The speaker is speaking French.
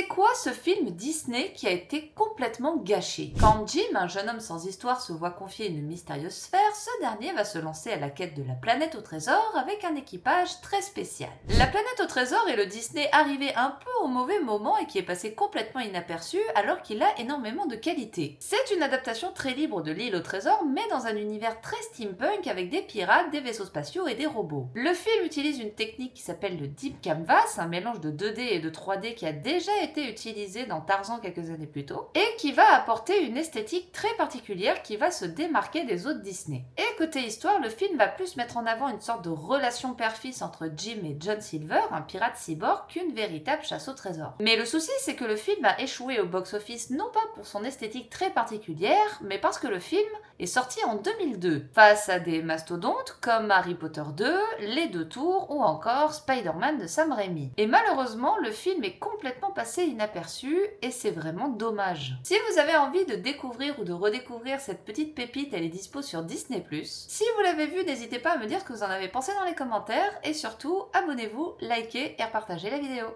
C'est quoi ce film Disney qui a été complètement gâché? Quand Jim, un jeune homme sans histoire, se voit confier une mystérieuse sphère, ce dernier va se lancer à la quête de la planète au trésor avec un équipage très spécial. La planète au trésor est le Disney arrivé un peu au mauvais moment et qui est passé complètement inaperçu alors qu'il a énormément de qualité. C'est une adaptation très libre de l'île au trésor mais dans un univers très steampunk avec des pirates, des vaisseaux spatiaux et des robots. Le film utilise une technique qui s'appelle le Deep Canvas, un mélange de 2D et de 3D qui a déjà été utilisé dans Tarzan quelques années plus tôt, et qui va apporter une esthétique très particulière qui va se démarquer des autres Disney. Et côté histoire, le film va plus mettre en avant une sorte de relation père-fils entre Jim et John Silver, un pirate cyborg, qu'une véritable chasse au trésor. Mais le souci, c'est que le film a échoué au box-office non pas pour son esthétique très particulière, mais parce que le film est sorti en 2002, face à des mastodontes comme Harry Potter 2, Les Deux Tours ou encore Spider-Man de Sam Raimi. Et malheureusement, le film est complètement passé inaperçu et c'est vraiment dommage. Si vous avez envie de découvrir ou de redécouvrir cette petite pépite, elle est dispo sur Disney+. Si vous l'avez vue, n'hésitez pas à me dire ce que vous en avez pensé dans les commentaires et surtout, abonnez-vous, likez et repartagez la vidéo.